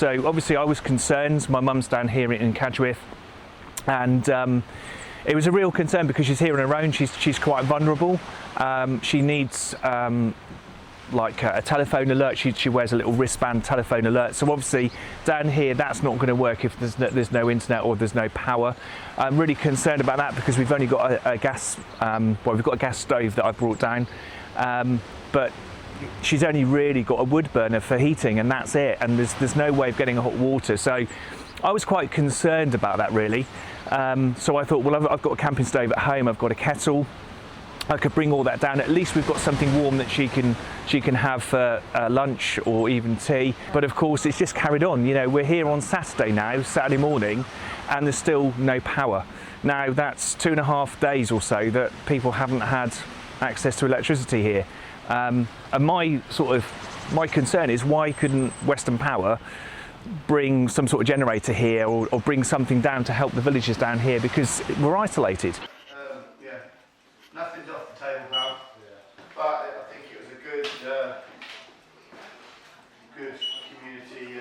So obviously I was concerned. My mum's down here in Cadgwith, and it was a real concern because she's here on her own. She's quite vulnerable. She needs like a telephone alert. She wears a little wristband telephone alert. So obviously down here that's not going to work if there's no internet or there's no power. I'm really concerned about that because we've only got a gas. We've got a gas stove that I brought down, but she's only really got a wood burner for heating, and that's it. And there's no way of getting hot water. So I was quite concerned about that really. So I thought, well, I've got a camping stove at home. I've got a kettle. I could bring all that down. At least we've got something warm that she can have for lunch or even tea. But of course, it's just carried on. You know, we're here on Saturday now, Saturday morning, and there's still no power. Now that's 2.5 days or so that people haven't had access to electricity here. And my concern is, why couldn't Western Power bring some sort of generator here or bring something down to help the villagers down here, because we're isolated. Yeah, nothing's off the table, pal. Yeah. But I think it was a good community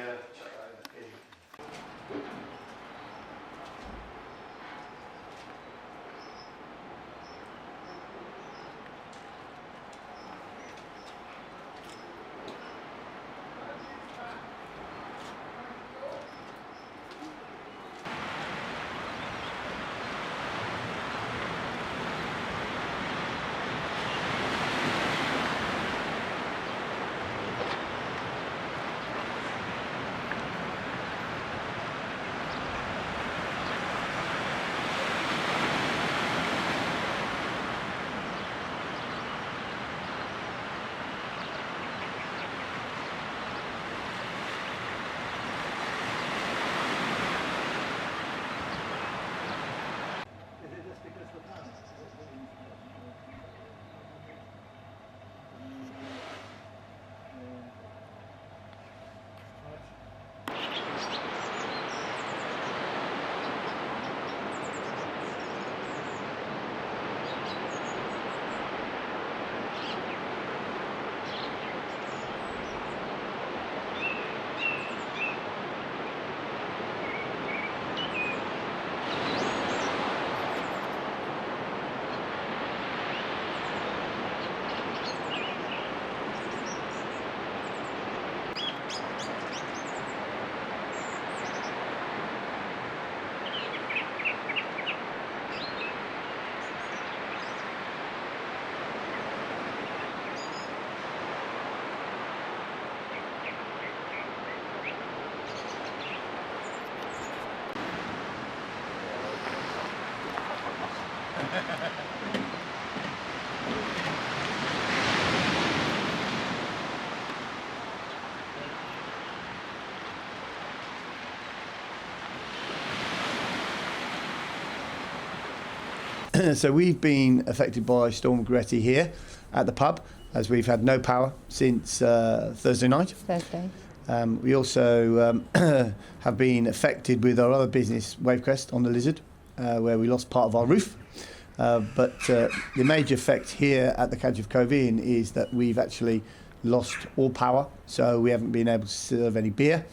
thing. So we've been affected by Storm Goretti here at the pub, as we've had no power since Thursday night. We also have been affected with our other business, Wavecrest, on the Lizard, where we lost part of our roof. But the major effect here at the Cadgwith Cove Inn is that we've actually lost all power, so we haven't been able to serve any beer,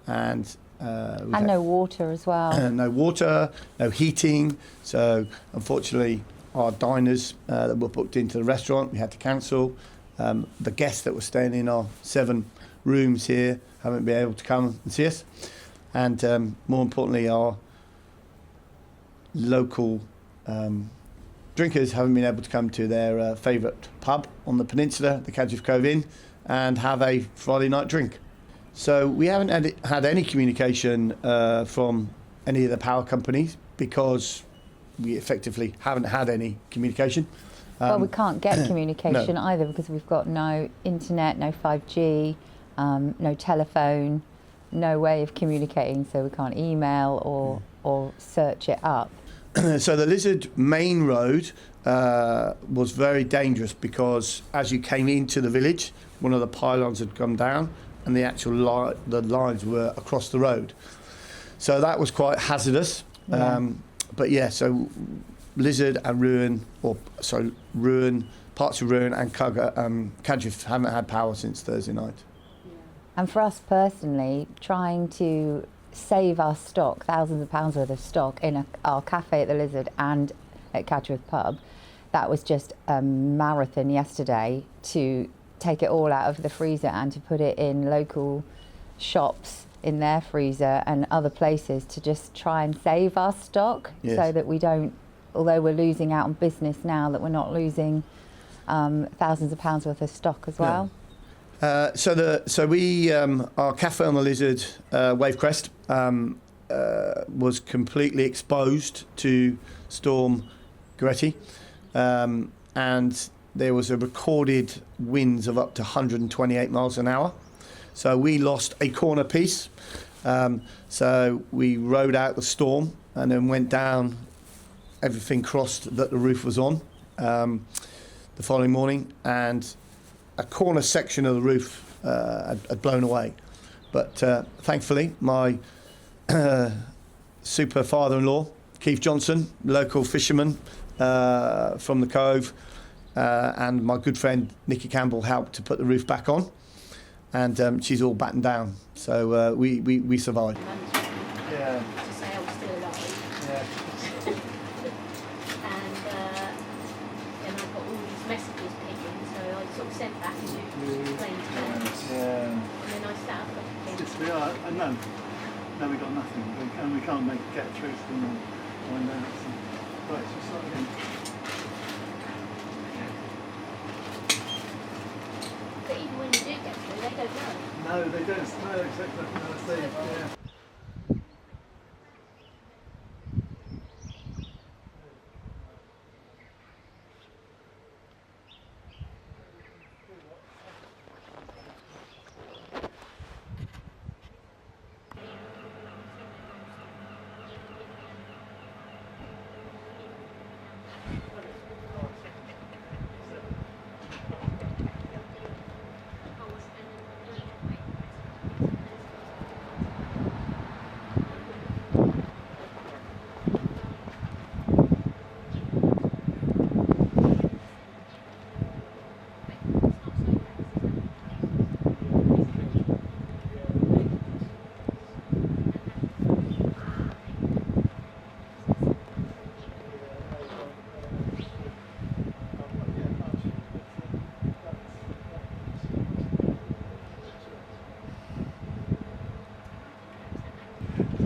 and no water as well. No water, no heating. So unfortunately, our diners that were booked into the restaurant, we had to cancel. The guests that were staying in our 7 rooms here haven't been able to come and see us. And more importantly, our local drinkers haven't been able to come to their favourite pub on the peninsula, the Cadgwith Cove Inn, and have a Friday night drink. So we haven't had any communication from any of the power companies, because we effectively haven't had any communication. Well, we can't get communication no. either, because we've got no internet, no 5G, no telephone, no way of communicating, so we can't email or search it up. So the Lizard main road was very dangerous, because as you came into the village, one of the pylons had come down, and the actual the lines were across the road. So that was quite hazardous. Yeah. But yeah, so Lizard and Ruin, parts of Ruin and Cadgwith haven't had power since Thursday night. And for us personally, trying to save our stock, thousands of pounds worth of stock in our cafe at the Lizard and at Cadgwith Pub, that was just a marathon yesterday to take it all out of the freezer and to put it in local shops in their freezer and other places to just try and save our stock. Yes. So that we don't, although we're losing out on business now, that we're not losing thousands of pounds worth of stock as well. So we our cafe on the Lizard, Wavecrest, was completely exposed to Storm Goretti, and there was a recorded winds of up to 128 miles an hour. So we lost a corner piece. So we rode out the storm and then went down. Everything crossed that the roof was on the following morning, and a corner section of the roof had blown away. But thankfully, my super father-in-law, Keith Johnson, local fisherman from the Cove, and my good friend Nikki Campbell helped to put the roof back on, and she's all battened down. So we survived. Yeah. To say I was still alive. Yeah. And I got all these messages picking, so I sort of sent back and explained to them. Yeah. And then I sat up and Yes, we are. No, we got nothing, and we can't get through to them or find out. So. Right, so start again. But even when you do get through, they don't know. No, they don't. No, exactly. No, I see. Yeah.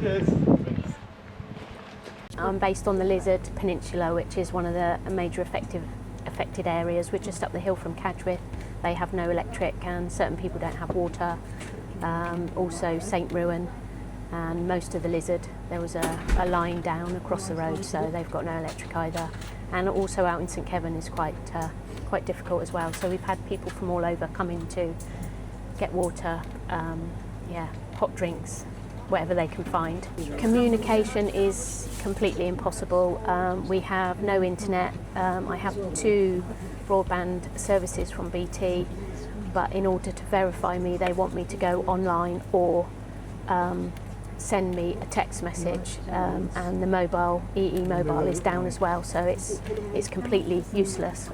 Yes. I'm based on the Lizard Peninsula, which is one of the major affected areas. We're just up the hill from Cadgwith. They have no electric, and certain people don't have water. Also St Ruin and most of the Lizard. There was a line down across the road, so they've got no electric either. And also out in St Kevin is quite difficult as well. So we've had people from all over coming to get water, hot drinks, whatever they can find. Communication is completely impossible. We have no internet. I have 2 broadband services from BT, but in order to verify me, they want me to go online or send me a text message, and the mobile, EE mobile, is down as well, so it's completely useless.